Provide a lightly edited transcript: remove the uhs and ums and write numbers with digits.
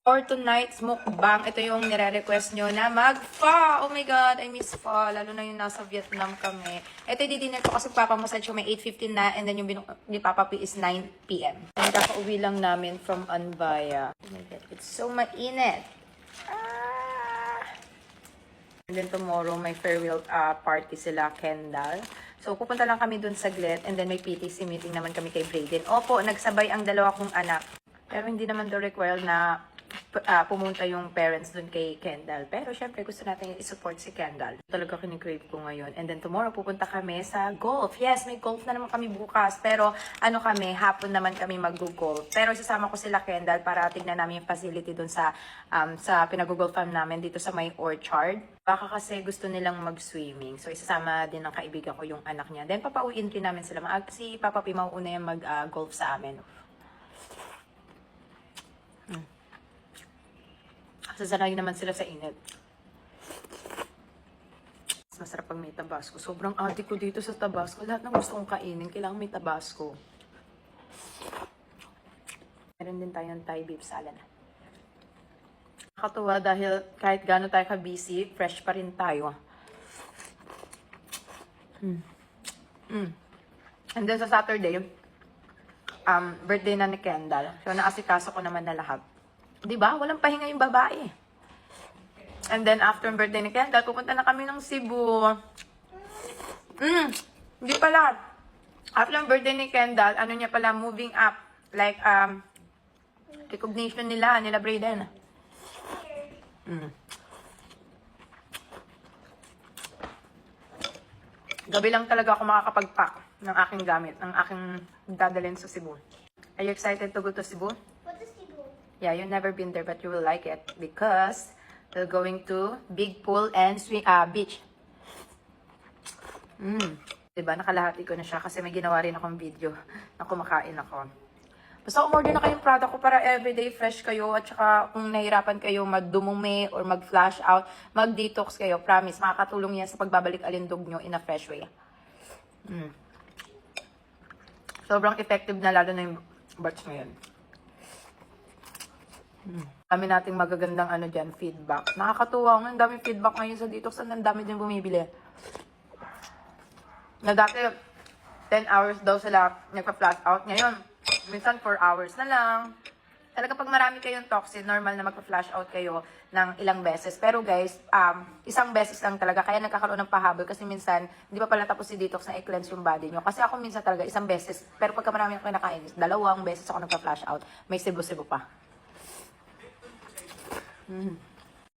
For tonight's mukbang, ito yung nire-request nyo na mag-pho. Oh my God, I miss pho. Lalo na yung nasa Vietnam kami. Ito yung dinner ko kasi papamassage ko may 8:15 na and then yung ni Papa P is 9 p.m. And kakauwi lang namin from Anbaya. Oh my God, it's so mainit. And then tomorrow, may farewell party sila, Kendall. So, pupunta lang kami dun saglit. And then may PTC meeting naman kami kay Brayden. Opo, nagsabay ang dalawa kong anak. Pero hindi naman daw required na pumunta yung parents dun kay Kendall. Pero syempre, gusto natin i-support si Kendall. Talaga kinikrave ko ngayon. And then tomorrow, pupunta kami sa golf. Yes, may golf na naman kami bukas. Pero ano kami, hapon naman kami mag-golf. Pero sasama ko sila Kendall para tignan namin yung facility dun sa pinag-golf farm namin dito sa may orchard. Baka kasi gusto nilang mag-swimming. So, isasama din ng kaibigan ko yung anak niya. Then, papauwiin rin namin sila. Si Papa P, mauuna yung mag-golf sa amin. Sasanayin naman sila sa init. Masarap pag may tabasco. Sobrang adik ko dito sa tabasco. Lahat ng gusto kong kainin, kailangan may tabasco. Meron din tayong Thai beef salad. Nakakatuwa dahil kahit gaano tayo ka-busy, fresh pa rin tayo. And then sa Saturday, birthday na ni Kendall. So naasikaso ko naman na lahat. Diba? Walang pahinga yung babae. And then, after birthday ni Kendall, pupunta na kami ng Cebu. Hindi pala. After birthday ni Kendall, ano niya pala, moving up. Like, recognition nila Brayden. Gabi lang talaga ako makakapag-pack ng aking gamit, ng aking dadalhin sa Cebu. Are you excited to go to Cebu? Yeah, you've never been there, but you will like it because we're going to big pool and beach. Diba? Nakalahati ko na siya kasi may ginawa rin akong video na kumakain ako. Basta umorder na kayong product ko para everyday fresh kayo at saka kung nahirapan kayo magdumumi or mag-flash out, mag-detox kayo. Promise, makakatulong yan sa pagbabalik alindog nyo in a fresh way. Sobrang effective na lalo na yung batch ngayon. Dami nating magagandang feedback. Nakakatuwa nga, ang daming feedback ngayon sa detox. Ang dami din bumibili. Na dati, 10 hours daw sila nagpa-flash out. Ngayon, minsan 4 hours na lang. Talaga pag marami kayong toxin, normal na magpa-flash out kayo ng ilang beses. Pero guys, isang beses lang talaga. Kaya nagkakaroon ng pahabol kasi minsan, hindi pa pala tapos si detox na i-cleanse yung body nyo. Kasi ako minsan talaga, isang beses. Pero pagka marami ako kinakain, 2 beses ako nagpa-flash out. May sibo-sibo pa.